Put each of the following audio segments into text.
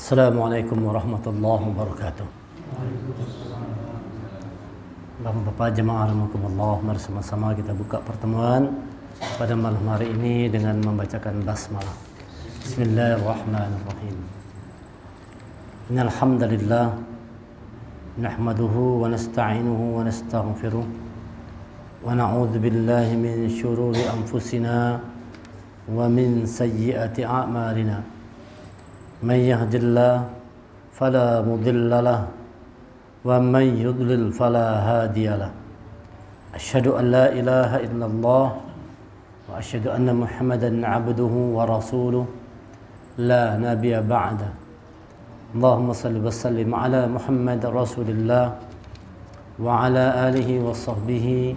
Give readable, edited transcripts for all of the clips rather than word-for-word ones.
Assalamualaikum warahmatullahi wabarakatuh. Bapak-bapak jemaah rahimakumullah, mari sama-sama kita buka pertemuan pada malam hari ini dengan membacakan basmalah. Bismillahirrahmanirrahim. Innal hamdalillah nahmaduhu wa nasta'inuhu wa nastaghfiruh wa na'udzu billahi min shururi anfusina wa min sayyiati a'malina. من يهد الله فلا مضل له ومن يضلل فلا هادي له أشهد أن لا إله إلا الله وأشهد أن محمدا عبده ورسوله لا نبي بعده اللهم صل وسلم على محمد رسول الله وعلى آله وصحبه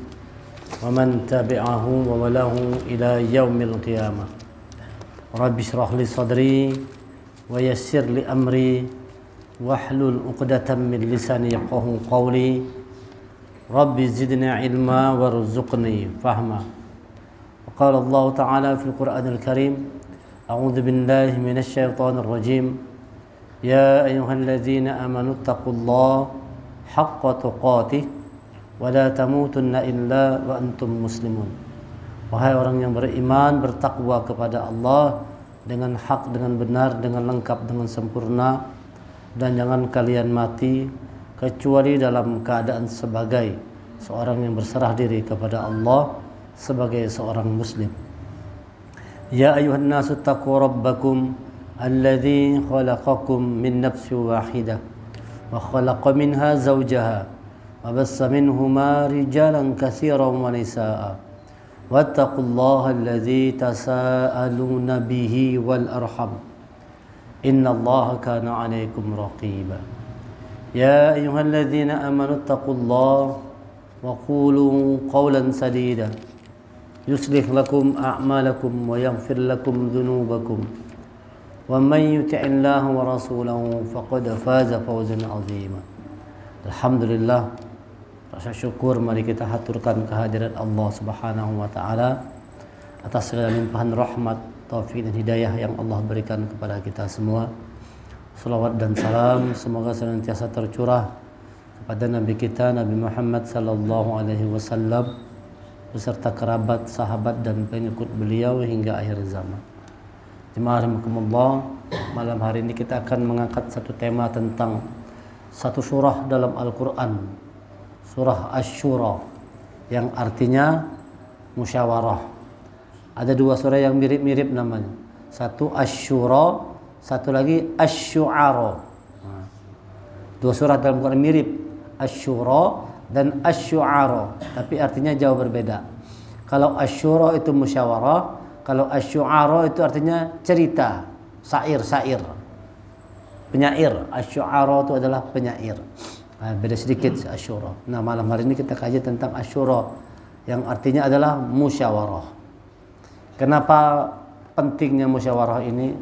ومن تبعه وولاه إلى يوم القيامة رب اشرح لي صدري ويسر لي أمري واحلل عقدة من لساني يفقهوا قولي رب زدني علما وارزقني فهما وقال الله تعالى في القرآن الكريم أعوذ بالله من الشيطان الرجيم يا أيها الذين آمنوا اتقوا الله حق تقاته ولا تموتن إلا وأنتم مسلمون. Wahai orang yang beriman, bertakwa kepada Allah dengan hak, dengan benar, dengan lengkap, dengan sempurna, dan jangan kalian mati kecuali dalam keadaan sebagai seorang yang berserah diri kepada Allah, sebagai seorang muslim. Ya ayuhan nasu taqu rabbakum alladzi khalaqakum min nafsin wahidah wa khalaqa minha zawjaha wa bassa minhuma rijalan katsiran wa nisaa'a واتقوا الله الذي تساءلون به والأرحم إن الله كان عليكم رقيبا يا أيها الذين آمنوا اتقوا الله وقولوا قولا سديدا يصلح لكم أعمالكم ويغفر لكم ذنوبكم ومن يطع الله ورسوله فقد فاز فوزا عظيما. Alhamdulillah, rasa syukur mari kita haturkan kehadirat Allah Subhanahu wa taala atas segala limpahan rahmat, taufik dan hidayah yang Allah berikan kepada kita semua. Salawat dan salam semoga senantiasa tercurah kepada Nabi kita Nabi Muhammad sallallahu alaihi wasallam beserta kerabat, sahabat dan pengikut beliau hingga akhir zaman. Jemaah rahimakumullah, malam hari ini kita akan mengangkat satu tema tentang satu surah dalam Al-Qur'an, surah Asy-Syura, yang artinya musyawarah. Ada dua surah yang mirip-mirip namanya. Satu Asy-Syura, satu lagi Asy-Syu'ara. Dua surah dalam Quran mirip, Asy-Syura dan Asy-Syu'ara, tapi artinya jauh berbeda. Kalau Asy-Syura itu musyawarah, kalau Asy-Syu'ara itu artinya cerita, syair-syair, penyair. Asy-Syu'ara itu adalah penyair. Beda sedikit Asy-Syura. Nah, malam hari ini kita kaji tentang Asy-Syura yang artinya adalah musyawarah. Kenapa pentingnya musyawarah ini?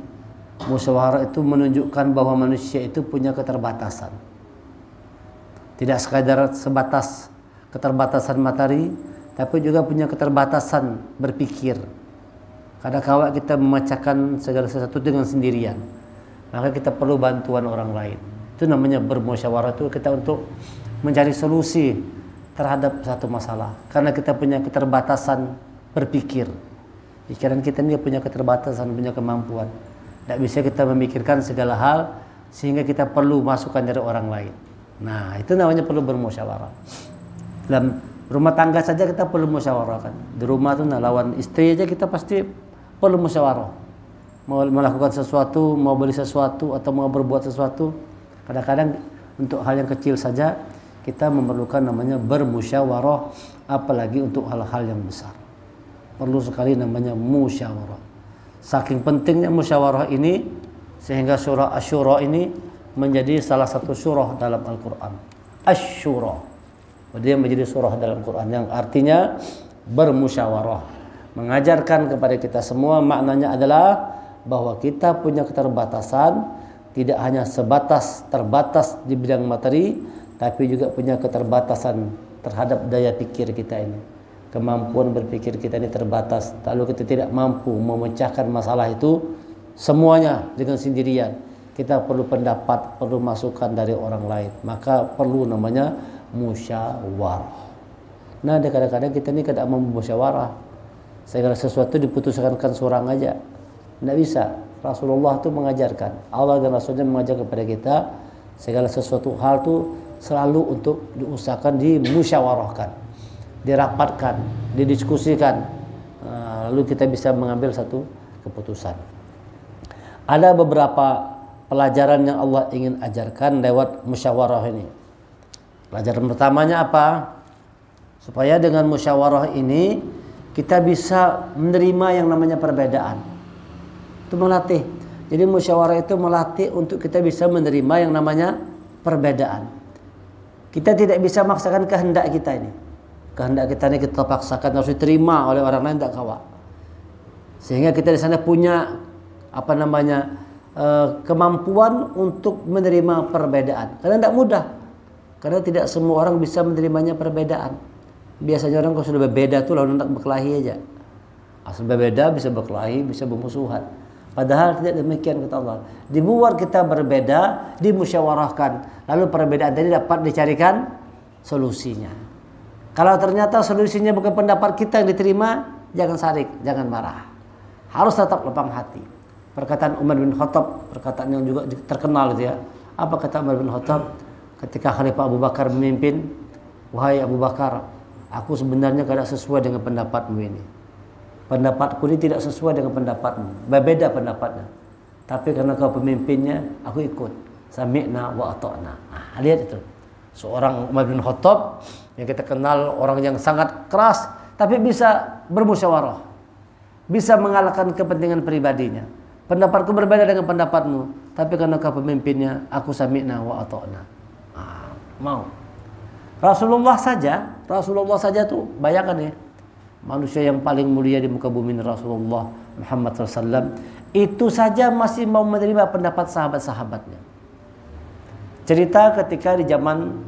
Musyawarah itu menunjukkan bahwa manusia itu punya keterbatasan. Tidak sekadar sebatas keterbatasan materi, tapi juga punya keterbatasan berpikir. Kadang-kala kita memecahkan segala sesuatu dengan sendirian. Maka kita perlu bantuan orang lain. Itu namanya bermusyawarah, itu kita untuk mencari solusi terhadap satu masalah. Karena kita punya keterbatasan berpikir. Pikiran kita ini punya keterbatasan, punya kemampuan. Tidak bisa kita memikirkan segala hal sehingga kita perlu masukan dari orang lain. Nah, itu namanya perlu bermusyawarah. Dalam rumah tangga saja kita perlu musyawarah kan. Di rumah tuh lawan istri aja kita pasti perlu musyawarah. Mau melakukan sesuatu, mau beli sesuatu atau mau berbuat sesuatu, kadang-kadang untuk hal yang kecil saja kita memerlukan namanya bermusyawarah, apalagi untuk hal-hal yang besar. Perlu sekali namanya musyawarah. Saking pentingnya musyawarah ini sehingga surah Asy-Syura ini menjadi salah satu surah dalam Al-Quran. Asy-Syura, dia menjadi surah dalam Quran yang artinya bermusyawarah. Mengajarkan kepada kita semua maknanya adalah bahwa kita punya keterbatasan, tidak hanya terbatas di bidang materi, tapi juga punya keterbatasan terhadap daya pikir kita ini. Kemampuan berpikir kita ini terbatas. Lalu kita tidak mampu memecahkan masalah itu semuanya dengan sendirian. kita perlu pendapat, perlu masukan dari orang lain. Maka perlu namanya musyawarah. Nah, kadang-kadang kita ini tidak mau musyawarah. Segala sesuatu diputuskan seorang aja. Tidak bisa. Rasulullah itu mengajarkan. Allah dan Rasulnya mengajar kepada kita segala sesuatu hal itu selalu untuk diusahakan dimusyawarahkan, dirapatkan, didiskusikan. Lalu kita bisa mengambil satu keputusan. Ada beberapa pelajaran yang Allah ingin ajarkan lewat musyawarah ini. Pelajaran pertamanya apa? Supaya dengan musyawarah ini kita bisa menerima yang namanya perbedaan. Itu melatih. Jadi musyawarah itu melatih untuk kita bisa menerima yang namanya perbedaan. Kita tidak bisa memaksakan kehendak kita ini. Kehendak kita ini kita paksakan harus diterima oleh orang lain, tak kawa. Sehingga kita di sana punya kemampuan untuk menerima perbedaan. Karena tidak mudah. Karena tidak semua orang bisa menerimanya perbedaan. Biasanya orang kalau sudah berbeda tuh lalu hendak berkelahi aja. Asal berbeda bisa berkelahi, bisa bermusuhan. Padahal tidak demikian kata Allah. Dibuat kita berbeda, dimusyawarahkan. Lalu perbedaan tadi dapat dicarikan solusinya. Kalau ternyata solusinya bukan pendapat kita yang diterima, jangan sarik, jangan marah. Harus tetap lapang hati. Perkataan Umar bin Khattab, perkataan yang juga terkenal gitu ya. Apa kata Umar bin Khattab ketika Khalifah Abu Bakar memimpin? Wahai Abu Bakar, aku sebenarnya tidak sesuai dengan pendapatmu ini. Pendapatku ini tidak sesuai dengan pendapatmu. Berbeda pendapatnya. Tapi karena kau pemimpinnya, aku ikut. Sami'na wa ata'na. Nah, lihat itu. Seorang Umar bin Khattab yang kita kenal orang yang sangat keras, tapi bisa bermusyawarah. Bisa mengalahkan kepentingan pribadinya. Pendapatku berbeda dengan pendapatmu, tapi karena kau pemimpinnya, aku sami'na wa ata'na. Mau. Rasulullah saja tuh, bayangkan ya, manusia yang paling mulia di muka bumi Rasulullah Muhammad SAW, itu saja masih mau menerima pendapat sahabat-sahabatnya. Cerita ketika di zaman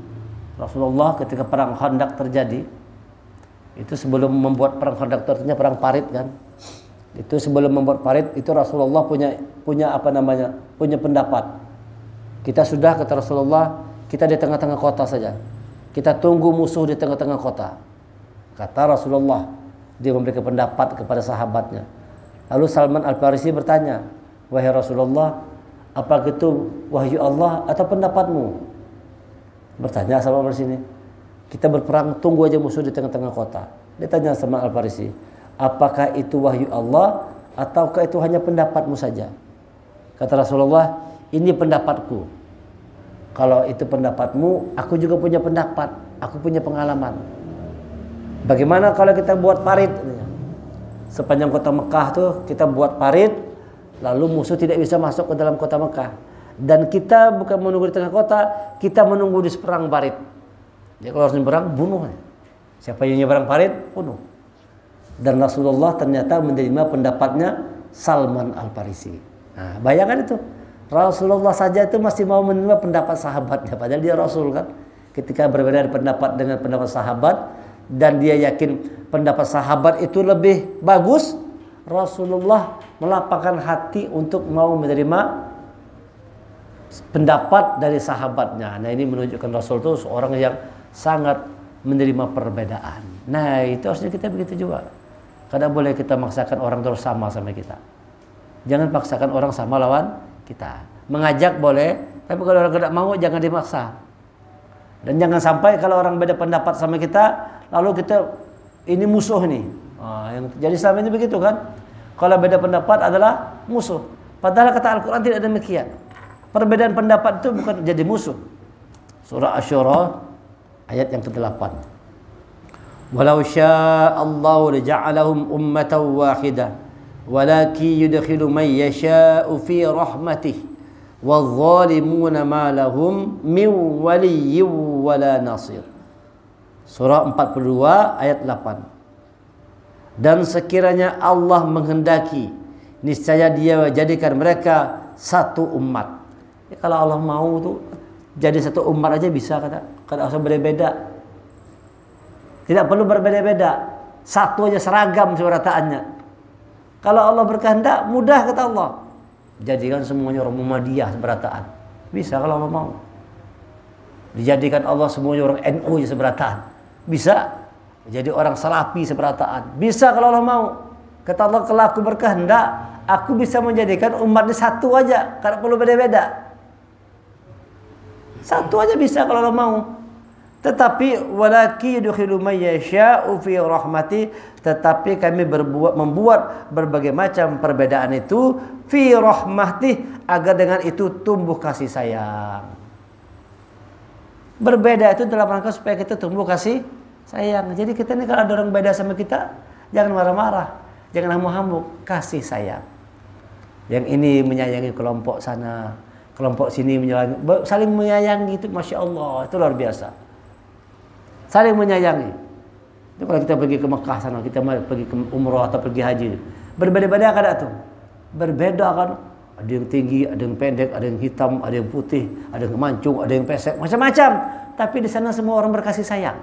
Rasulullah ketika perang Khandaq terjadi, itu sebelum membuat perang Khandaq terjadinya perang Parit kan. Itu sebelum membuat parit itu Rasulullah punya pendapat. Kita sudah kata Rasulullah, kita di tengah-tengah kota saja. Kita tunggu musuh di tengah-tengah kota. Kata Rasulullah, dia memberikan pendapat kepada sahabatnya. Lalu Salman Al-Farisi bertanya, wahai Rasulullah, apakah itu wahyu Allah atau pendapatmu? Bertanya Salman Al-Farisi ini. Kita berperang, tunggu aja musuh di tengah-tengah kota. Dia tanya Salman Al-Farisi, apakah itu wahyu Allah ataukah itu hanya pendapatmu saja? Kata Rasulullah, ini pendapatku. Kalau itu pendapatmu, aku juga punya pendapat, aku punya pengalaman. Bagaimana kalau kita buat parit? Sepanjang kota Mekah tuh kita buat parit, lalu musuh tidak bisa masuk ke dalam kota Mekah. Dan kita bukan menunggu di tengah kota, kita menunggu di seberang parit. Jadi kalau harus nyeberang, bunuh. Siapa yang nyeberang parit, bunuh. Dan Rasulullah ternyata menerima pendapatnya Salman Al-Farisi. Nah, bayangkan itu. Rasulullah saja itu masih mau menerima pendapat sahabatnya. Padahal dia Rasul kan. Ketika berbeda pendapat dengan pendapat sahabat, dan dia yakin pendapat sahabat itu lebih bagus, Rasulullah melapangkan hati untuk mau menerima pendapat dari sahabatnya. Nah, ini menunjukkan Rasul itu seorang yang sangat menerima perbedaan. Nah, itu harusnya kita begitu juga. Kadang boleh kita maksakan orang terus sama kita. Jangan paksakan orang sama lawan kita. Mengajak boleh, tapi kalau orang tidak mau jangan dimaksa. Dan jangan sampai kalau orang beda pendapat sama kita, lalu kita ini musuh nih. Yang jadi selama ini begitu kan? Kalau beda pendapat adalah musuh. Padahal kata Al-Quran tidak demikian. Perbedaan pendapat itu bukan jadi musuh. Surah Asy-Syura ayat yang ke-8. Walau sya'allahu laja'alahum ummatan wahidah walakin yudkhilu man yasha'u fi rahmatihi wadh-dhalimuna ma lahum min waliyyin wala nasir. Surah 42 ayat 8. Dan sekiranya Allah menghendaki, niscaya Dia jadikan mereka satu umat. Ya, kalau Allah mau tuh jadi satu umat aja bisa kata. Kalau usah berbeda. Tidak perlu berbeda-beda. Satu aja seragam suarataannya. Kalau Allah berkehendak mudah kata Allah. jadikan semuanya orang Muhammadiyah seberataan. Bisa kalau Allah mau. Dijadikan Allah semuanya orang NU seberataan. Bisa. Jadi orang Salafi seberataan. Bisa kalau Allah mau. Kata Allah, kalau aku berkehendak, aku bisa menjadikan umat ini satu aja, karena perlu beda-beda. Satu aja bisa kalau Allah mau. Tetapi walaki yudkhilu may yasha'u fi rahmati, tetapi kami membuat berbagai macam perbedaan itu fi rahmati, agar dengan itu tumbuh kasih sayang. Berbeda itu dalam rangka supaya kita tumbuh kasih sayang. Jadi kita ini kalau ada orang beda sama kita, jangan marah-marah, jangan hamuk-hamuk, kasih sayang. Yang ini menyayangi kelompok sana, kelompok sini menyayangi, saling menyayangi itu, masya Allah, itu luar biasa. Saling menyayangi. Itu kalau kita pergi ke Mekah sana, kita pergi ke umroh atau pergi haji, berbeda-beda kan tuh, berbeda kan. Ada yang tinggi, ada yang pendek, ada yang hitam, ada yang putih, ada yang mancung, ada yang pesek, macam-macam. Tapi di sana semua orang berkasih sayang.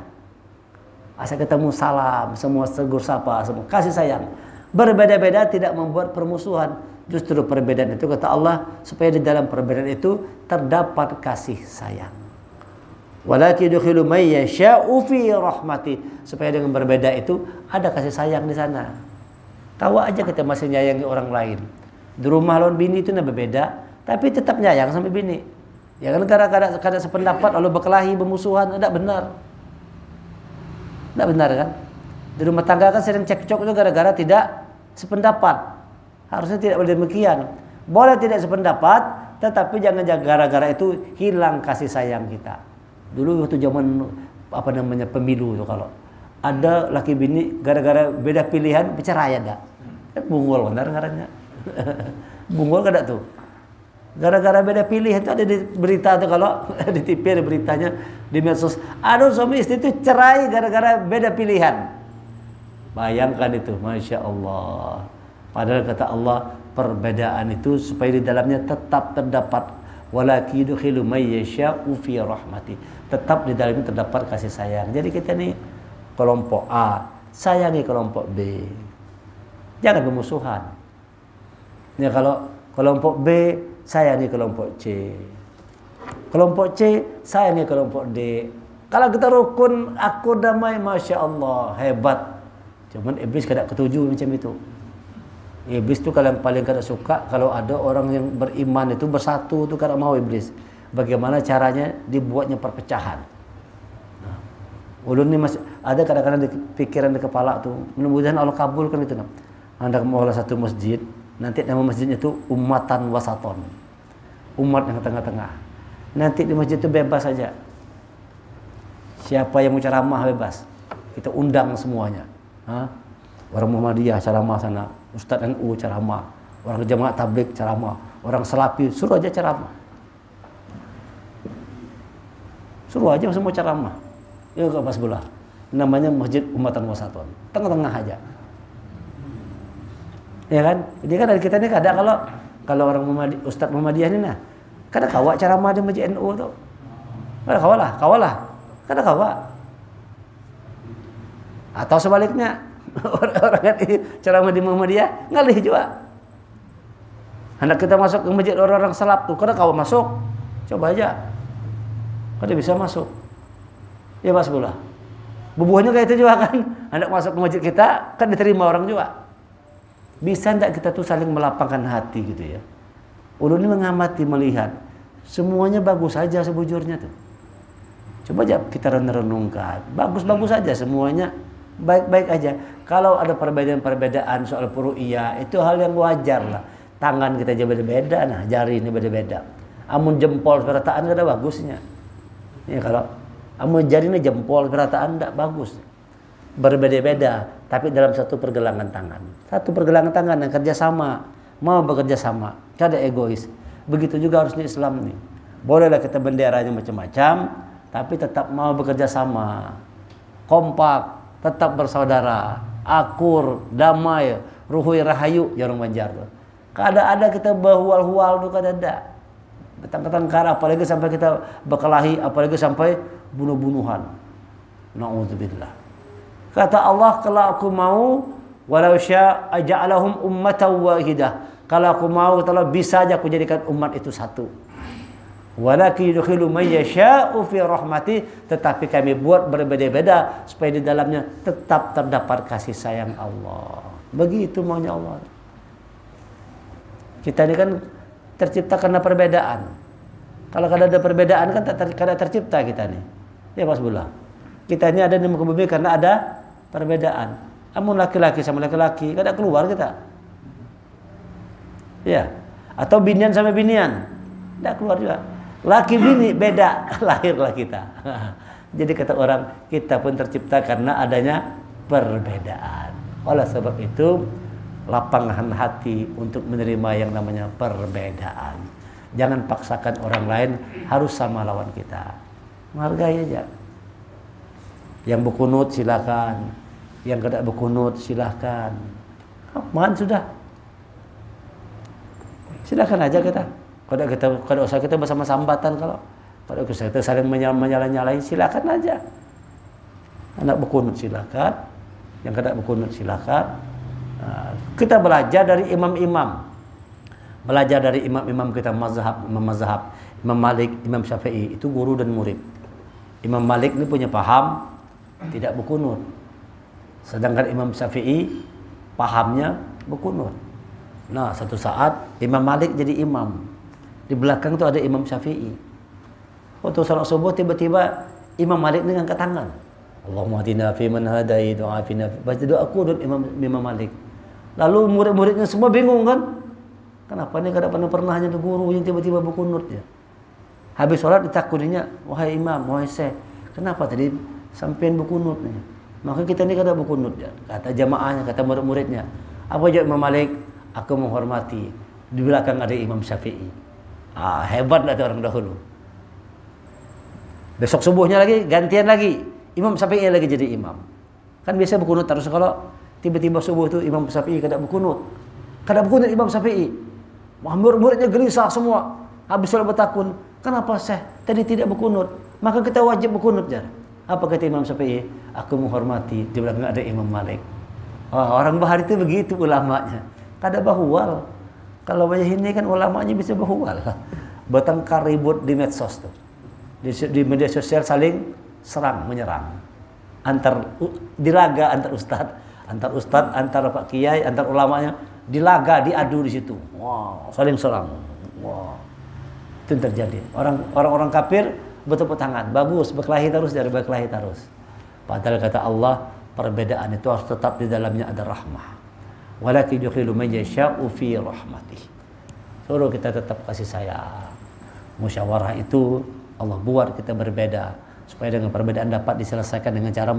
Asal ketemu salam, semua tegur sapa, semua kasih sayang. Berbeda-beda tidak membuat permusuhan. Justru perbedaan itu, kata Allah, supaya di dalam perbedaan itu terdapat kasih sayang. Walaki yudkhilu may yasha'u fi rahmati, supaya dengan berbeda itu ada kasih sayang di sana. Tahu aja kita masih nyayangi orang lain. Di rumah lawan bini itu berbeda, tapi tetap nyayang sama bini. Ya kan, kadang-kadang sependapat lalu berkelahi, bermusuhan, tidak benar. Tidak benar kan? Di rumah tangga kan sering cekcok itu gara-gara tidak sependapat. Harusnya tidak boleh demikian. Boleh tidak sependapat, tetapi jangan gara-gara itu hilang kasih sayang kita. Dulu waktu zaman pemilu itu, kalau ada laki bini gara-gara beda pilihan bercerai ada. Bunggol benar ngarannya. Bunggol kada tuh. Gara-gara beda pilihan itu ada di berita tuh, kalau di TV ada beritanya, di medsos. Aduh, suami istri itu cerai gara-gara beda pilihan. Bayangkan itu, masya Allah. Padahal kata Allah, perbedaan itu supaya di dalamnya tetap terdapat walaki yudkhilu may yasha'u fi rahmati. Tetap di dalamnya terdapat kasih sayang. Jadi kita nih kelompok A sayangi kelompok B. Jangan bermusuhan. Ya, kalau kelompok B sayangi kelompok C. Kelompok C sayangi kelompok D. Kalau kita rukun, akur, damai, masya Allah, hebat. Cuman iblis kada ketujuh macam itu. Iblis itu kalau yang paling kada suka kalau ada orang yang beriman itu bersatu, itu kada mau iblis. Bagaimana caranya dibuatnya perpecahan. Nah, ulun ini masih ada kadang-kadang di pikiran di kepala tuh, mudah-mudahan Allah kabulkan itu. Anda mau satu masjid, nanti nama masjidnya itu Ummatan Wasaton, umat yang tengah-tengah. Nanti di masjid itu bebas saja, siapa yang mau ceramah bebas, kita undang semuanya. Orang Muhammadiyah ceramah sana, Ustadz NU ceramah, orang jemaah tabligh ceramah, orang Salafi suruh aja ceramah, suruh aja semua ceramah. Ya ke pas belah, namanya Masjid Ummatan Wasaton, tengah-tengah aja. Ya kan? Jadi kan kita ini kadang kalau orang Ustadz Muhammadiyah ini nah, kadang kawa ceramah di Masjid NU tuh. Kadang kawalah. Kadang kawa. Atau sebaliknya, orang ceramah di Muhammadiyah ngalih juga. Hendak kita masuk ke masjid orang-orang salaf tuh, kadang kawa masuk. Coba aja. Kadang bisa masuk. Ya Mas Bula. Bubuhnya kayak itu juga kan. Hendak masuk ke masjid kita kan diterima orang juga. Bisa tidak kita tuh saling melapangkan hati gitu ya. Ulun ini mengamati, melihat semuanya bagus saja sebujurnya tuh. Coba aja kita renungkan, bagus-bagus saja semuanya, baik-baik aja. Kalau ada perbedaan-perbedaan soal furu'iyah, itu hal yang wajar lah. Tangan kita aja beda-beda, nah jari ini beda-beda. Amun jempol perataan ada bagusnya. Ya kalau amun jari ini jempol perataan tidak bagus. Berbeda-beda, tapi dalam satu pergelangan tangan. Satu pergelangan tangan yang kerjasama, mau bekerja sama, kada egois. Begitu juga harusnya Islam nih. Bolehlah kita benderanya macam-macam, tapi tetap mau bekerja sama, kompak, tetap bersaudara, akur, damai, ruhui rahayu, ya orang Banjar tuh. Kada ada kita bahual-hual tuh, kada ada. Betang-betang apalagi sampai kita berkelahi, apalagi sampai bunuh-bunuhan. Na'udzubillah. Kata Allah, kalau aku mau, walau syaa ja'alahum ummatan wahidah. Kalau aku mau kata Allah, bisa aja aku jadikan umat itu satu. Walakin yudkhilu may yasha'u fi rahmati, tetapi kami buat berbeda-beda supaya di dalamnya tetap terdapat kasih sayang Allah. Begitu maunya Allah. Kita ini kan tercipta karena perbedaan. Kalau ada perbedaan kan tidak tercipta kita nih. Ya Pak Bula. Kita ini ada di muka bumi karena ada perbedaan. Namun laki-laki sama laki-laki kada keluar kita. Ya. Atau binian sama binian. Tidak keluar juga. Laki bini beda, lahirlah kita. Jadi kata orang, kita pun tercipta karena adanya perbedaan. Oleh sebab itu, lapangkan hati untuk menerima yang namanya perbedaan. Jangan paksakan orang lain harus sama lawan kita. Menghargai aja. Yang berkunut silakan, yang tidak berkunut silakan. Mohon sudah. Silakan aja kita. Kalau usah kita bersama sambatan, kalau kita saling menyala-nyalain silakan aja. Anak berkunut silakan, yang tidak berkunut silakan. Kita belajar dari imam-imam, belajar dari imam-imam kita mazhab, Imam Malik, Imam Syafi'i, itu guru dan murid. Imam Malik ini punya paham tidak berkunut, sedangkan Imam Syafi'i pahamnya berkunut. Nah, satu saat Imam Malik jadi imam. Di belakang itu ada Imam Syafi'i. Waktu salat subuh tiba-tiba Imam Malik dengan angkat tangan. Allahumma hadina fi man hadait wa afina. Baca doa qunut Imam Malik. Lalu murid-muridnya semua bingung kan? Kenapa nih kada pernah hanya ada guru yang tiba-tiba berkunut ya? Habis salat ditakuninya, wahai imam, wahai syekh, kenapa tadi sampean berkunut nih? Maka kita ini kada berkunut ya. Kata jamaahnya, kata murid-muridnya. Apa jawab Imam Malik? Aku menghormati. Di belakang ada Imam Syafi'i. Hebatlah orang dahulu. Besok subuhnya lagi gantian lagi Imam Syafi'i lagi jadi imam. Kan biasa berkunut terus, kalau tiba-tiba subuh itu Imam Syafi'i kada berkunut. Imam Syafi'i. Murid-muridnya gelisah semua. Habis sholat bertakun, kenapa Syekh tadi tidak berkunut? Maka kita wajib berkunut jar. Apa kata Imam Syafi'i? Aku menghormati. Di belakang ada Imam Malik. Orang bahari itu begitu ulamanya. Kada bahual. Kalau macam ini kan ulamanya bisa berhual, bertengkar ribut di medsos tuh, di media sosial saling serang menyerang, dilaga antar ustad, antar pak kiai, antar ulamanya dilaga, diadu di situ, saling serang, itu terjadi. Orang kafir bertepuk tangan, bagus, berkelahi terus dari berkelahi terus. Padahal kata Allah, perbedaan itu harus tetap di dalamnya ada rahmah. Walakin yudkhilu may yasha'u fi rahmatih. Suruh kita tetap kasih sayang. Musyawarah itu Allah buat kita berbeda supaya dengan perbedaan dapat diselesaikan dengan cara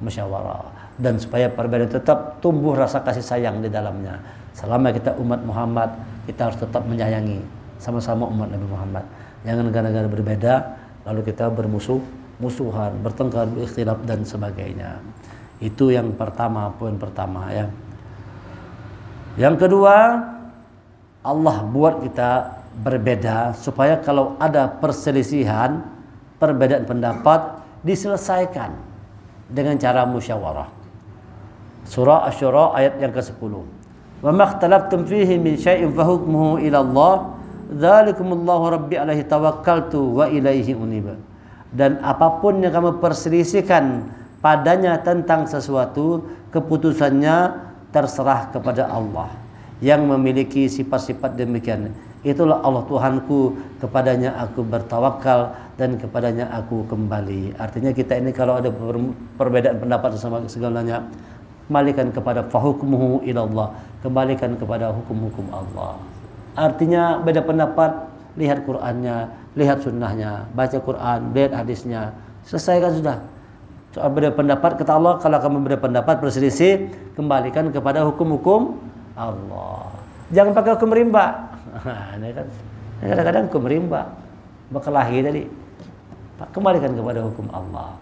musyawarah, dan supaya perbedaan tetap tumbuh rasa kasih sayang di dalamnya. Selama kita umat Muhammad, kita harus tetap menyayangi sama-sama umat Nabi Muhammad. Jangan gara-gara berbeda lalu kita bermusuhan, bertengkar, berikhtilaf dan sebagainya. Itu yang pertama, poin pertama ya. Yang kedua, Allah buat kita berbeda supaya kalau ada perselisihan, perbedaan pendapat diselesaikan dengan cara musyawarah. Surah Asy-Syura ayat yang ke-10. Wa makhtalaftum fihi min syai'in fa hukmuhu ila Allah, dzalikumullahu rabbi alaihi tawakkaltu wa ilaihi unib. Dan apapun yang kamu perselisihkan padanya tentang sesuatu, keputusannya terserah kepada Allah yang memiliki sifat-sifat demikian. Itulah Allah Tuhanku, kepadanya aku bertawakal dan kepadanya aku kembali. Artinya kita ini kalau ada perbedaan pendapat sama segalanya, kembalikan kepada fahukmuhu ilallah, kembalikan kepada hukum-hukum Allah. Artinya beda pendapat, lihat Qur'annya, lihat sunnahnya, baca Qur'an, lihat hadisnya, selesaikan sudah. Soal beda pendapat, kata Allah, kalau kamu beda pendapat berselisih, kembalikan kepada hukum-hukum Allah. Jangan pakai hukum rimba. Ini kan kadang-kadang hukum rimba, berkelahi tadi. Kembalikan kepada hukum Allah.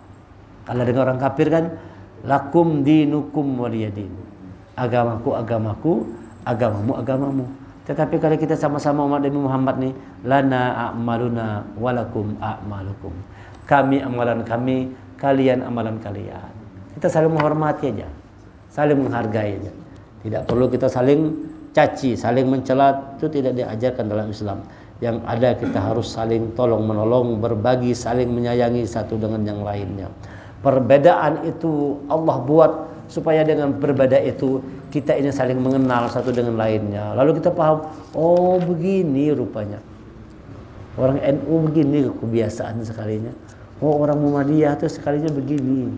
Kalau dengan orang kafir kan, lakum dinukum waliyadin. Agamaku agamaku, agamamu agamamu. Tetapi kalau kita sama-sama umat Nabi Muhammad nih, lana a'maluna walakum a'malukum. Kami amalan kami, kalian amalan kalian. Kita saling menghormati aja, saling menghargai aja. Tidak perlu kita saling caci, saling mencela itu tidak diajarkan dalam Islam. Yang ada kita harus saling tolong menolong, berbagi, saling menyayangi satu dengan yang lainnya. Perbedaan itu Allah buat supaya dengan berbeda itu kita ini saling mengenal satu dengan lainnya. Lalu kita paham, oh begini rupanya. Orang NU begini kebiasaan sekalinya. Oh orang Muhammadiyah itu sekalinya begini.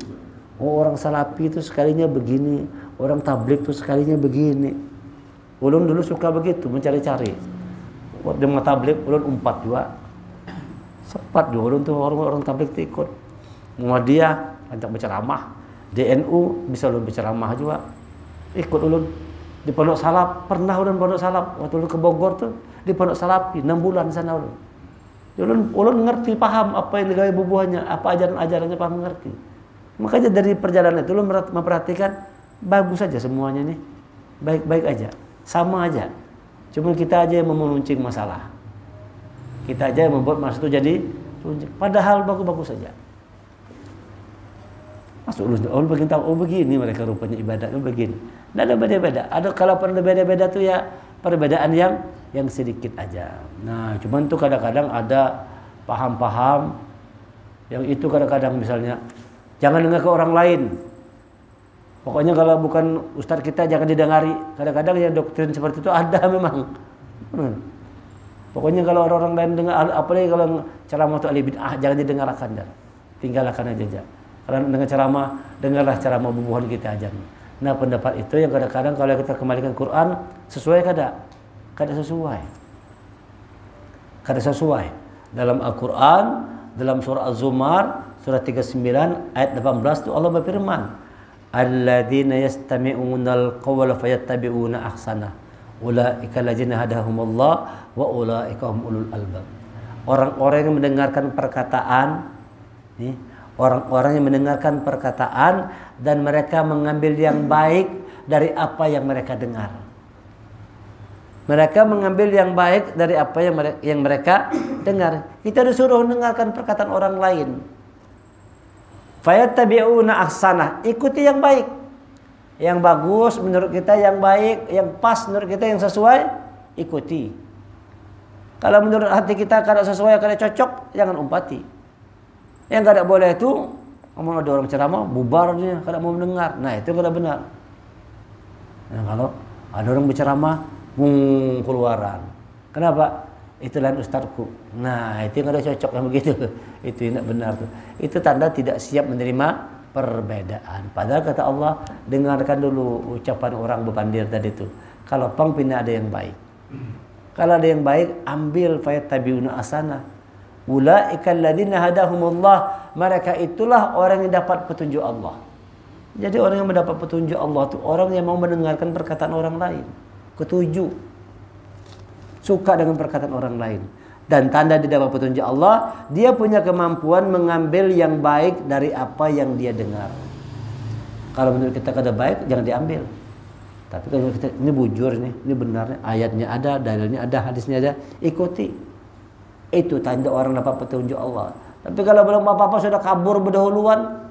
Oh orang Salafi itu sekalinya begini. Orang Tabligh itu sekalinya begini. Ulun dulu suka begitu, mencari-cari. Di Tabligh ulun umpat juga. Sempat juga ulun tuh orang Tabligh itu ikut. Muhammadiyah ajak berceramah. Di NU bisa ulun berceramah juga. Ikut ulun. Di Pondok Salaf, pernah ulun Pondok Salaf. Waktu ulun ke Bogor tuh di Pondok Salafi 6 bulan sana ulun. Ulun ngerti, paham apa yang digawe bubuhannya, apa ajaran-ajarannya, paham ngerti. Makanya dari perjalanan itu ulun memperhatikan bagus saja semuanya nih. Baik-baik aja, sama aja. Cuma kita aja yang memuncing masalah. Kita aja yang membuat masalah itu jadi runcing. Padahal bagus-bagus saja. Masuk ulun begini tahu, oh begini mereka rupanya ibadahnya begini. Tidak ada beda-beda. Ada kalau pada beda-beda tuh ya perbedaan yang sedikit aja. Nah, cuman tuh kadang-kadang ada paham-paham yang itu kadang-kadang misalnya jangan dengar ke orang lain. Pokoknya kalau bukan ustadz kita jangan didengari. Kadang-kadang yang doktrin seperti itu ada memang. Pokoknya kalau orang-orang lain dengar, apalagi kalau ceramah itu ahli bid'ah jangan didengarkan dah. Tinggalkan aja. Kalau dengan ceramah, dengarlah ceramah bubuhan kita aja. Nah, pendapat itu yang kadang-kadang kalau kita kembalikan Quran sesuai kada sesuai. Dalam Al-Quran, dalam surah Az-Zumar, surah 39 ayat 18 itu Allah berfirman, alladzina yastami'unal qawla fayattabi'una ahsana ulaika alladzina hadahumullah wa ulaika hum ulul albab. Orang-orang yang mendengarkan perkataan nih, orang-orang yang mendengarkan perkataan dan mereka mengambil yang baik dari apa yang mereka dengar. Mereka mengambil yang baik dari apa yang mereka dengar. Kita disuruh mendengarkan perkataan orang lain. Fayattabi'una ahsanah, ikuti yang baik. Yang bagus menurut kita, yang baik, yang pas menurut kita, yang sesuai, ikuti. Kalau menurut hati kita kada sesuai, kada cocok, jangan umpati. Yang kada boleh itu, ngomong ada orang ceramah, bubar dia, kada mau mendengar. Nah, itu kada benar. Nah, kalau ada orang berceramah, keluaran. Kenapa? Itu lain ustadku. Nah, itu yang ada cocok yang begitu. Itu tidak benar tuh. Itu tanda tidak siap menerima perbedaan. Padahal kata Allah, dengarkan dulu ucapan orang bepandir tadi itu. Kalau pangpina ada yang baik. Kalau ada yang baik, ambil fayattabi'una ahsana. Ulaika alladzina hadahumullah. Mereka itulah orang yang dapat petunjuk Allah. Jadi orang yang mendapat petunjuk Allah itu orang yang mau mendengarkan perkataan orang lain. Ketujuh, suka dengan perkataan orang lain. Dan tanda dia dapat petunjuk Allah, dia punya kemampuan mengambil yang baik dari apa yang dia dengar. Kalau menurut kita kada baik, jangan diambil. Tapi kalau kita ini bujur nih, ini benarnya, ayatnya ada, dalilnya ada, hadisnya ada, ikuti. Itu tanda orang dapat petunjuk Allah. Tapi kalau belum apa-apa sudah kabur berdahuluan,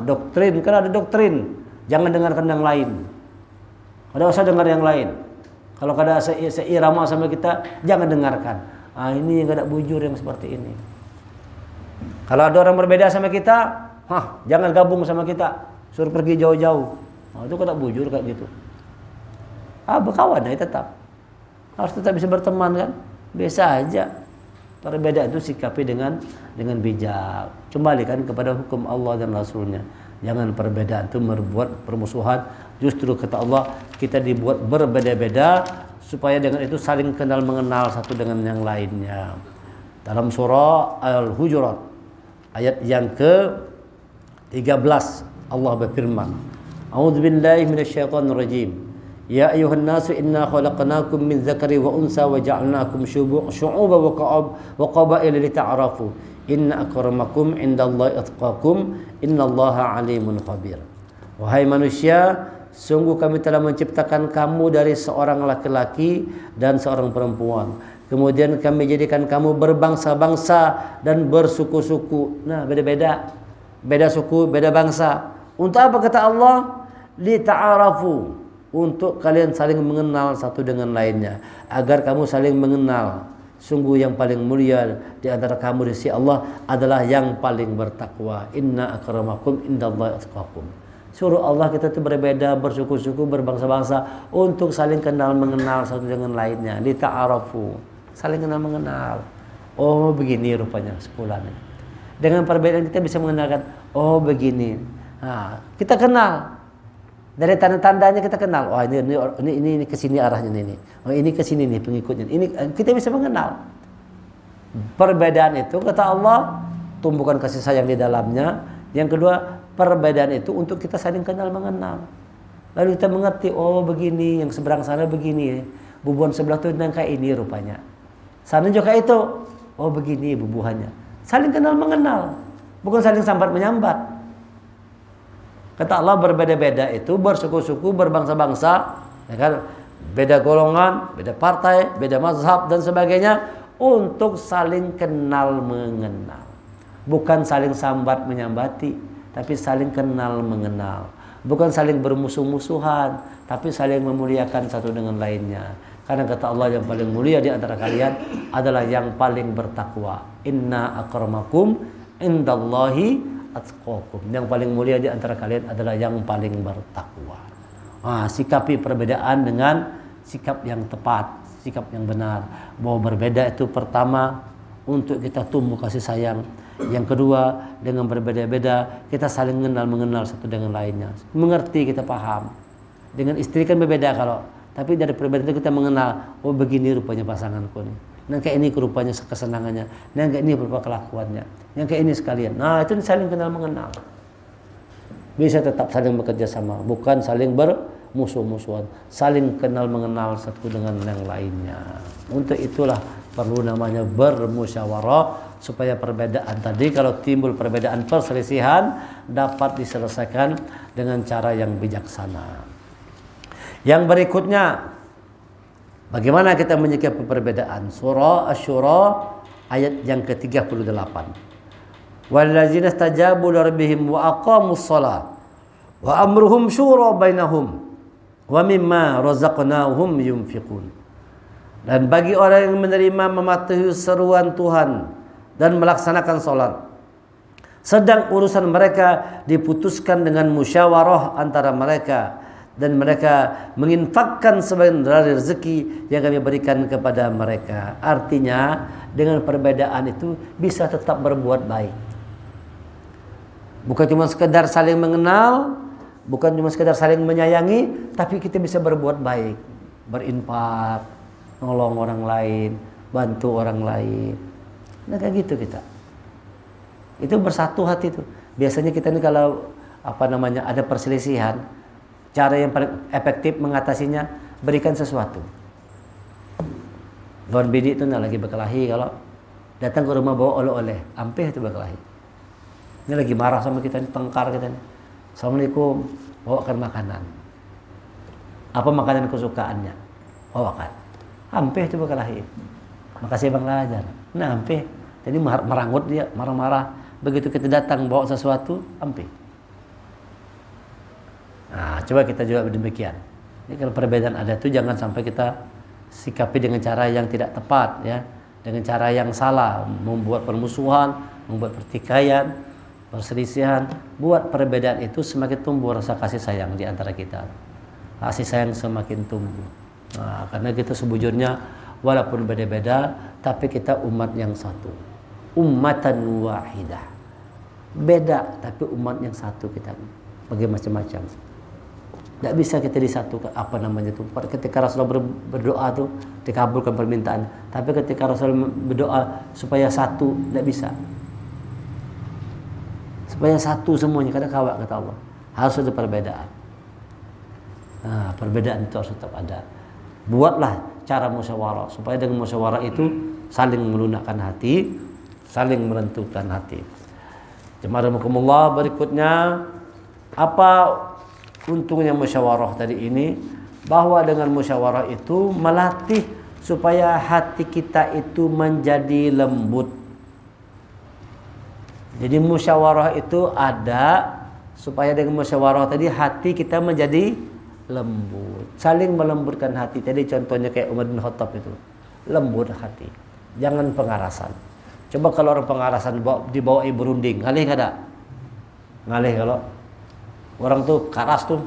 doktrin, kan ada doktrin, jangan dengarkan yang lain. Kada usah dengar yang lain. Kalau kada seirama sama kita, jangan dengarkan. Ini yang kada bujur yang seperti ini. Kalau ada orang berbeda sama kita, jangan gabung sama kita. Suruh pergi jauh-jauh. Itu kada bujur kayak gitu. Berkawan aja tetap. Harus tetap bisa berteman kan. Biasa aja. Perbedaan itu sikapi dengan bijak. Kembalikan kepada hukum Allah dan Rasulnya. Jangan perbedaan itu membuat permusuhan. Justru kata Allah, kita dibuat berbeda-beda supaya dengan itu saling kenal mengenal satu dengan yang lainnya. Dalam surah Al-Hujurat ayat yang ke-13 Allah berfirman, A'udzubillahi minasyaitonirrajim. Ya ayuhan nasu inna khalaqnakum min dzakari wa unsa wa ja'alnakum syu'uban wa qabaila lita'arafu. Inna akramakum indallahi atqakum innallaha alimun khabir. Wahai manusia, sungguh kami telah menciptakan kamu dari seorang laki-laki dan seorang perempuan. Kemudian kami jadikan kamu berbangsa-bangsa dan bersuku-suku. Nah, beda-beda. Beda suku, beda bangsa. Untuk apa kata Allah? Li ta'arafu. untuk kalian saling mengenal satu dengan lainnya, agar kamu saling mengenal. Sungguh yang paling mulia di antara kamu di sisi Allah adalah yang paling bertakwa. Inna akramakum indallahi atqakum. Suruh Allah kita itu berbeda, bersuku-suku, berbangsa-bangsa untuk saling kenal mengenal satu dengan lainnya. Lita'arafu, saling kenal mengenal. Oh begini rupanya sepulan. Dengan perbedaan kita bisa mengenalkan. Oh begini. Nah, kita kenal. Dari tanda-tandanya kita kenal. Oh ini ke sini arahnya ini. Oh ini ke sini nih pengikutnya. Ini kita bisa mengenal. Perbedaan itu kata Allah tumbuhkan kasih sayang di dalamnya. Yang kedua, perbedaan itu untuk kita saling kenal mengenal. Lalu kita mengerti, oh begini, yang seberang sana begini. Bubuhan sebelah itu kayak ini rupanya. Sana juga itu. Oh begini bubuhannya. Saling kenal mengenal. Bukan saling sambat menyambat. Kata Allah berbeda-beda itu, bersuku-suku, berbangsa-bangsa, ya kan? Beda golongan, beda partai, beda mazhab dan sebagainya, untuk saling kenal mengenal. Bukan saling sambat menyambati, tapi saling kenal mengenal. Bukan saling bermusuh-musuhan, tapi saling memuliakan satu dengan lainnya. Karena kata Allah yang paling mulia di antara kalian adalah yang paling bertakwa. Inna akramakum indallahi atqakum. Yang paling mulia di antara kalian adalah yang paling bertakwa. Sikapi perbedaan dengan sikap yang tepat, sikap yang benar. Bahwa berbeda itu pertama untuk kita tumbuh kasih sayang. Yang kedua, dengan berbeda-beda kita saling mengenal satu dengan lainnya. Mengerti, kita paham. Dengan istri kan berbeda kalau, tapi dari perbedaan itu kita mengenal. Oh begini rupanya pasanganku nih. Yang kayak ini rupanya kesenangannya, yang kayak ini berupa kelakuannya, yang kayak ini sekalian. Nah itu saling kenal mengenal. Bisa tetap saling bekerja sama, bukan saling bermusuh-musuhan. Saling kenal mengenal satu dengan yang lainnya. Untuk itulah perlu namanya bermusyawarah, supaya perbedaan tadi, kalau timbul perbedaan perselisihan, dapat diselesaikan dengan cara yang bijaksana. Yang berikutnya, bagaimana kita menyikapi perbedaan? Surah Asy-Syura ayat yang ke-38. Wallazina istajabu lirabbihim wa aqamus shalah wa amruhum syura bainahum wa mimma razaqnahum yunfiqun. Dan bagi orang yang menerima, mematuhi seruan Tuhan dan melaksanakan salat, sedang urusan mereka diputuskan dengan musyawarah antara mereka, dan mereka menginfakkan sebagian dari rezeki yang kami berikan kepada mereka. Artinya dengan perbedaan itu bisa tetap berbuat baik. Bukan cuma sekedar saling mengenal, bukan cuma sekedar saling menyayangi, tapi kita bisa berbuat baik, berinfak, nolong orang lain, bantu orang lain. Nah kayak gitu kita. Itu bersatu hati itu. Biasanya kita ini kalau ada perselisihan, cara yang paling efektif mengatasinya, berikan sesuatu. Lawan bini itu lagi berkelahi, kalau datang ke rumah bawa oleh-oleh, ampeh itu berkelahi. Ini lagi marah sama kita, ini tengkar kita ini. Assalamualaikum, bawakan makanan. Apa makanan kesukaannya? Bawakan. Ampeh itu berkelahi. Makasih Bang Lajar. Nah ampeh. Jadi merangut dia, marah-marah. Begitu kita datang bawa sesuatu, ampeh. Nah, coba kita juga demikian. Ini kalau perbedaan ada itu jangan sampai kita sikapi dengan cara yang tidak tepat, ya, dengan cara yang salah, membuat permusuhan, membuat pertikaian, perselisihan. Buat perbedaan itu semakin tumbuh rasa kasih sayang di antara kita. Kasih sayang semakin tumbuh. Nah, karena kita sebujurnya walaupun beda-beda, tapi kita umat yang satu, ummatan wahidah. Beda tapi umat yang satu kita. Bagi macam-macam. Tidak bisa kita disatukan, ketika Rasulullah berdoa tuh dikabulkan permintaan, tapi ketika Rasulullah berdoa supaya satu, tidak bisa. Supaya satu semuanya, kadang kawat kata Allah, harus ada perbedaan. Nah, perbedaan itu harus tetap ada. Buatlah cara musyawarah, supaya dengan musyawarah itu saling melunakkan hati, saling menentukan hati. Jemaah rahimakumullah, berikutnya apa untungnya musyawarah tadi ini? Bahwa dengan musyawarah itu melatih supaya hati kita itu menjadi lembut. Jadi musyawarah itu ada supaya dengan musyawarah tadi hati kita menjadi lembut, saling melembutkan hati. Tadi contohnya kayak Umar bin Khattab itu, lembut hati, jangan pengarasan. Coba kalau orang pengarasan dibawa berunding, ngalih nggak ada? Ngalih kalau orang tuh karas tuh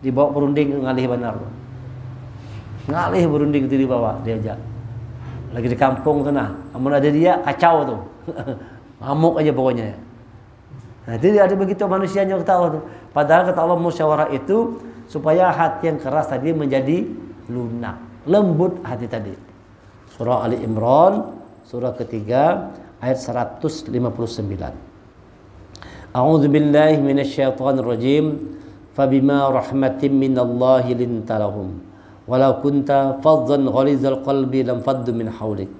dibawa berunding, ngalih benar tuh. Ngalih berunding itu dibawa, diajak. Lagi di kampung sana, namun ada dia kacau tuh, ngamuk aja pokoknya. Nah, jadi ada begitu manusianya tahu tuh. Padahal kata Allah musyawarah itu supaya hati yang keras tadi menjadi lunak, lembut hati tadi. Surah Ali Imran, surah ketiga, ayat 159. A'udzu billahi minasyaitonir rajim. Fabima rahmatin minallahi linta lahum walau kunta faddan ghalizal qalbi lam faddu min hawlik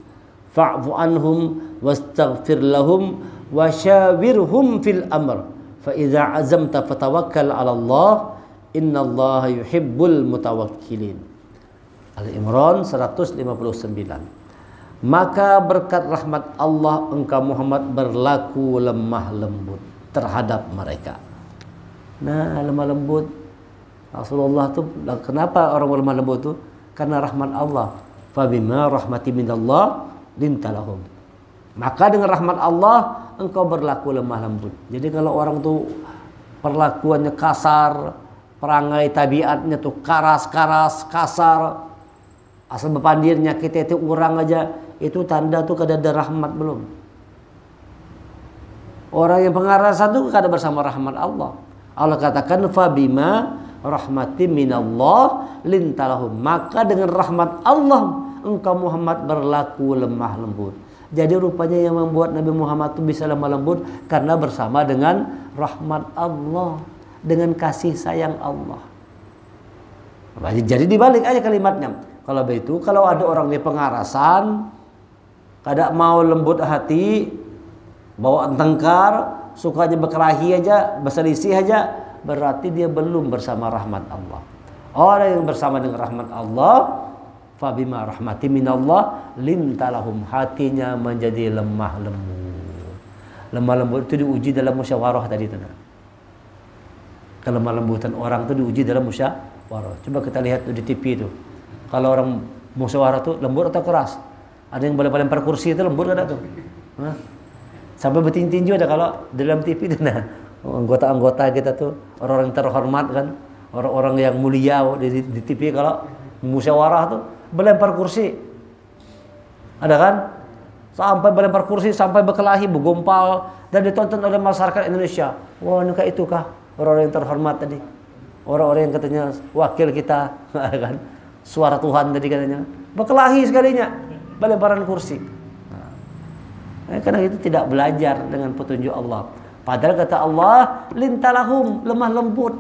fa'fu anhum wastaghfir lahum wasyawirhum fil amr fa idza azamta fatawakkal 'ala Allah innallaha yuhibbul mutawakkilin. Ali Imran 159. Maka berkat rahmat Allah engkau Muhammad berlaku lemah lembut terhadap mereka. Nah, lemah lembut Rasulullah tuh, kenapa orang lemah lembut tuh? Karena rahmat Allah. Fabima rahmati minallah lintalahum. Maka dengan rahmat Allah engkau berlaku lemah lembut. Jadi kalau orang tuh perlakuannya kasar, perangai tabiatnya tuh karas-karas, kasar, asal bepandirnya kita itu orang aja, itu tanda tuh kada ada rahmat belum. Orang yang pengarasan tuh kada bersama rahmat Allah. Allah katakan fabima rahmati minallah lintalahum. Maka dengan rahmat Allah engkau Muhammad berlaku lemah lembut. Jadi rupanya yang membuat Nabi Muhammad itu bisa lemah lembut karena bersama dengan rahmat Allah, dengan kasih sayang Allah. Jadi dibalik aja kalimatnya. Kalau begitu, kalau ada orang di pengarasan, kada mau lembut hati, bawaan tengkar, sukanya berkelahi aja, berselisih aja, berarti dia belum bersama rahmat Allah. Orang yang bersama dengan rahmat Allah, fabima rahmati minallah lintalahum, hatinya menjadi lemah lembut. Lemah lembut itu diuji dalam musyawarah tadi itu. Kelemah lembutan orang itu diuji dalam musyawarah. Coba kita lihat tuh di TV itu. Kalau orang musyawarah tuh lembut atau keras? Ada yang boleh lempar kursi itu lembut ada tuh. Hah? Sampai bertinju ada kalau dalam TV itu. Nah, anggota-anggota kita tuh orang-orang terhormat kan, orang-orang yang mulia di TV kalau musyawarah tuh berlempar kursi. Ada kan? Sampai berlempar kursi, sampai berkelahi, bergompal, dan ditonton oleh masyarakat Indonesia. Wah, ini kayak itu kah? Orang-orang yang terhormat tadi. Orang-orang yang katanya wakil kita, kan? Suara Tuhan tadi katanya. Berkelahi sekalinya, berlemparan kursi. Karena itu tidak belajar dengan petunjuk Allah. Padahal kata Allah, lintalahum, lemah lembut.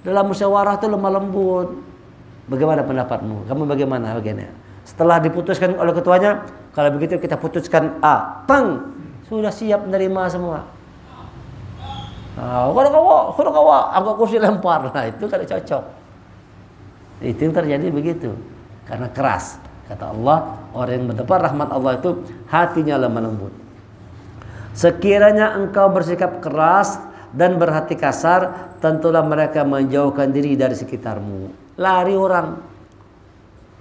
Dalam musyawarah itu lemah lembut. Bagaimana pendapatmu? Kamu bagaimana? Setelah diputuskan oleh ketuanya, kalau begitu kita putuskan A, pang, sudah siap menerima semua. Kalau kau angkat kursi lempar, nah itu kada cocok. Itu yang terjadi begitu, karena keras. Kata Allah, orang yang mendapat rahmat Allah itu hatinya lemah lembut. Sekiranya engkau bersikap keras dan berhati kasar, tentulah mereka menjauhkan diri dari sekitarmu. Lari orang.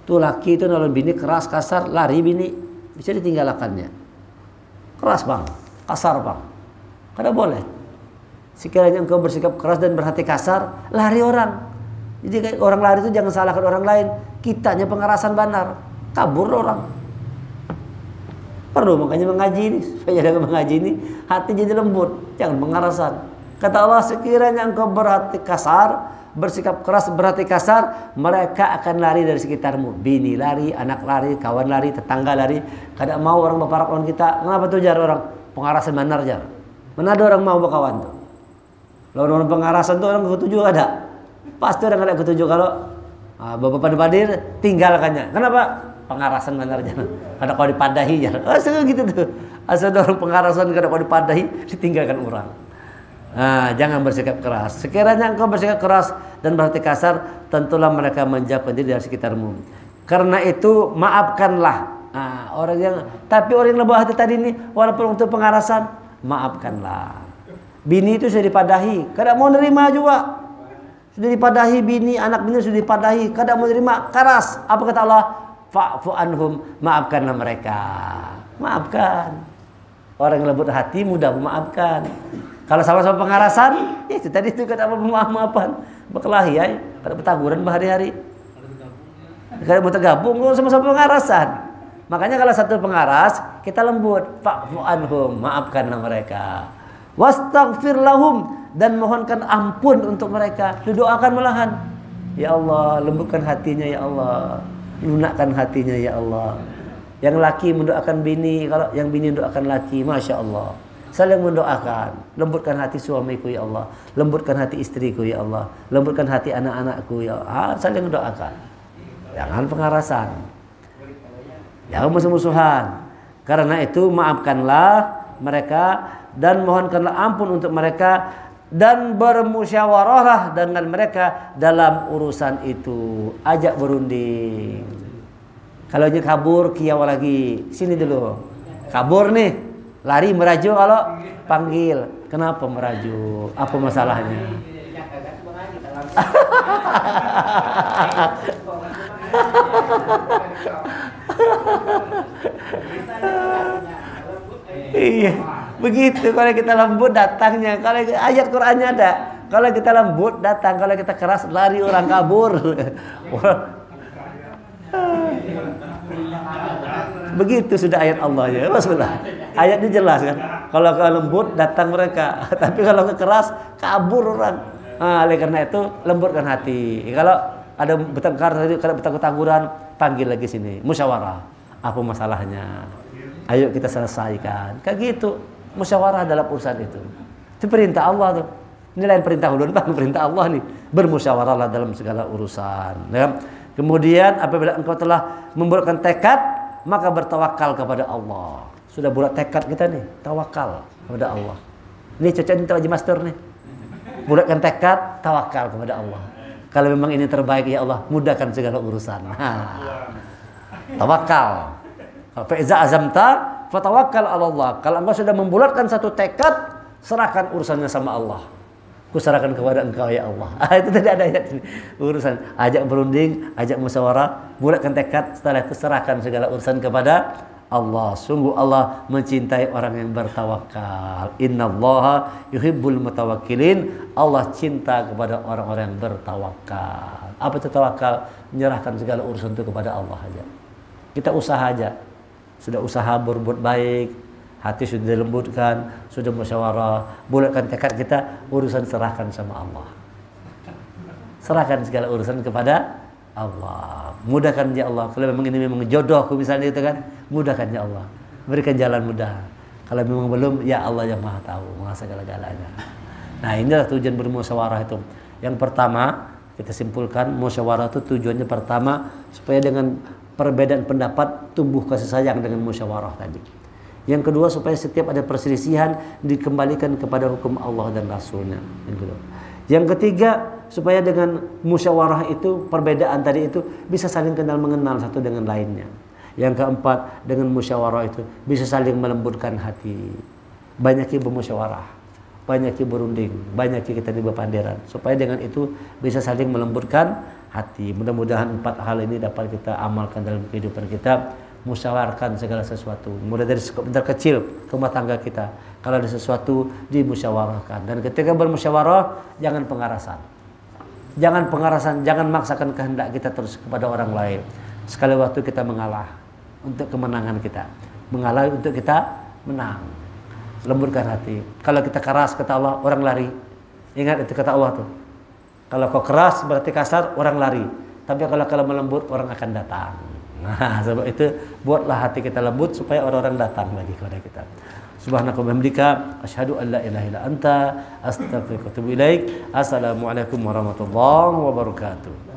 Tuh laki itu nolong bini keras kasar, lari bini, bisa ditinggalkannya. Keras bang, kasar bang, kada boleh. Sekiranya engkau bersikap keras dan berhati kasar, lari orang. Jadi orang lari itu jangan salahkan orang lain. Kitanya pengarasan benar. Kabur orang. Perlu makanya mengaji ini, supaya dengan mengaji ini hati jadi lembut, jangan pengarasan. Kata Allah, sekiranya engkau berhati kasar, bersikap keras, berhati kasar, mereka akan lari dari sekitarmu. Bini lari, anak lari, kawan lari, tetangga lari. Kada mau orang berparak lawan kita. Kenapa tuh jar orang pengarasan benar jar? Mana ada orang mau berkawan tuh? Lawan orang pengarasan tuh orang ketujuh ada. Pasti orang ada ketujuh kalau bapak padir tinggalkannya. Kenapa? Pengarasan benar jangan. Kada kau dipadahi jangan. Asal gitu tuh. Asal orang pengarasan kada kau dipadahi ditinggalkan orang. Nah, jangan bersikap keras. Sekiranya engkau bersikap keras dan berhati kasar, tentulah mereka menjauhkan diri dari sekitarmu. Karena itu maafkanlah. Nah, tapi orang yang lemah hati tadi ini, walaupun untuk pengarasan, maafkanlah. Bini itu sudah dipadahi, kada mau nerima juga. sudah dipadahi bini, anak bini sudah dipadahi, kadang menerima keras. Apa kata Allah? Fa'fu anhum, maafkanlah mereka. Maafkan. Orang yang lembut hati mudah memaafkan. Kalau sama-sama pengarasan, ya itu tadi itu kata maaf-maafan. Berkelahi ya, kada bertaguran berhari-hari. Kada bergabung sama-sama pengarasan. Makanya kalau satu pengaras, kita lembut. Fa'fu anhum, maafkanlah mereka. Wastaghfir lahum, dan mohonkan ampun untuk mereka. Didoakan malahan. Ya Allah, lembutkan hatinya ya Allah. Lunakkan hatinya ya Allah. Yang laki mendoakan bini, kalau yang bini mendoakan laki, Masya Allah. Saling mendoakan. Lembutkan hati suamiku ya Allah. Lembutkan hati istriku ya Allah. Lembutkan hati anak-anakku ya Allah. Saling mendoakan. Jangan pengarasan. Jangan musuh-musuhan. Karena itu maafkanlah mereka dan mohonkanlah ampun untuk mereka dan bermusyawarahlah dengan mereka dalam urusan itu. Ajak berunding. Kalau dia kabur, kiawa lagi. Sini dulu. Kabur nih. Lari merajuk kalau panggil. Kenapa merajuk? Apa masalahnya? Iya, begitu kalau kita lembut datangnya. Kalau ayat Qur'annya ada. Kalau kita lembut datang, kalau kita keras lari orang kabur. Begitu sudah ayat Allah ya. Rasulullah. Ayatnya jelas kan. Kalau lembut datang mereka, tapi kalau keras kabur orang. Nah, oleh karena itu lembutkan hati. Kalau ada bertengkar tadi, kalau bertengkar-tengkuran, panggil lagi sini, musyawarah. Apa masalahnya? Ayo kita selesaikan. Kayak gitu, musyawarah dalam urusan itu. Itu perintah Allah tuh. Ini lain perintah ulun, bang, perintah Allah nih. Bermusyawarahlah dalam segala urusan. Ya. Kemudian apabila engkau telah membulatkan tekad, maka bertawakal kepada Allah. Sudah bulat tekad kita nih, tawakal kepada Allah. Ini cocok ini Haji Master nih. Bulatkan tekad, tawakal kepada Allah. Kalau memang ini terbaik ya Allah, mudahkan segala urusan. Tawakal. Fa'iza azamta fatawakkal 'ala Allah. Kalau engkau sudah membulatkan satu tekad, serahkan urusannya sama Allah. Kuserahkan kepada engkau ya Allah. Itu tadi ada ayat ini. Urusan ajak berunding, ajak musyawarah, bulatkan tekad, setelah itu serahkan segala urusan kepada Allah. Sungguh Allah mencintai orang yang bertawakal. Innallaha yuhibbul mutawakkilin. Allah cinta kepada orang-orang yang bertawakal. Apa itu tawakal? Menyerahkan segala urusan itu kepada Allah aja. Kita usaha aja. Sudah usaha berbuat baik, hati sudah dilembutkan, sudah musyawarah, bulatkan tekad kita, urusan serahkan sama Allah. Serahkan segala urusan kepada Allah. Mudahkan ya Allah. Kalau memang ini memang jodohku misalnya itu kan, mudahkan ya Allah. Berikan jalan mudah. Kalau memang belum, ya Allah yang Maha tahu, Maha segala-galanya. Nah, inilah tujuan bermusyawarah itu. Yang pertama, kita simpulkan musyawarah itu tujuannya pertama supaya dengan perbedaan pendapat tumbuh kasih sayang dengan musyawarah tadi. Yang kedua supaya setiap ada perselisihan dikembalikan kepada hukum Allah dan Rasulnya. Yang ketiga supaya dengan musyawarah itu perbedaan tadi itu bisa saling kenal mengenal satu dengan lainnya. Yang keempat dengan musyawarah itu bisa saling melembutkan hati. Banyak bermusyawarah, banyak berunding, banyak kita di berpanderan supaya dengan itu bisa saling melembutkan hati. Mudah-mudahan 4 hal ini dapat kita amalkan dalam kehidupan kita. Musyawarahkan segala sesuatu, mulai dari sebentar kecil rumah tangga kita. Kalau ada sesuatu dimusyawarahkan, dan ketika bermusyawarah jangan pengarasan. Jangan pengarasan, jangan maksakan kehendak kita terus kepada orang lain. Sekali waktu kita mengalah untuk kemenangan kita, mengalah untuk kita menang. Lembutkan hati. Kalau kita keras kata Allah, orang lari. Ingat itu kata Allah tuh. Kalau kau keras berarti kasar, orang lari. Tapi kalau melembut, orang akan datang. Nah, sebab itu buatlah hati kita lembut supaya orang-orang datang lagi kepada kita. Subhanaka wa bihamdika asyhadu an la ilaha illa anta astaghfiruka wa atubu ilaik. Assalamualaikum warahmatullahi wabarakatuh.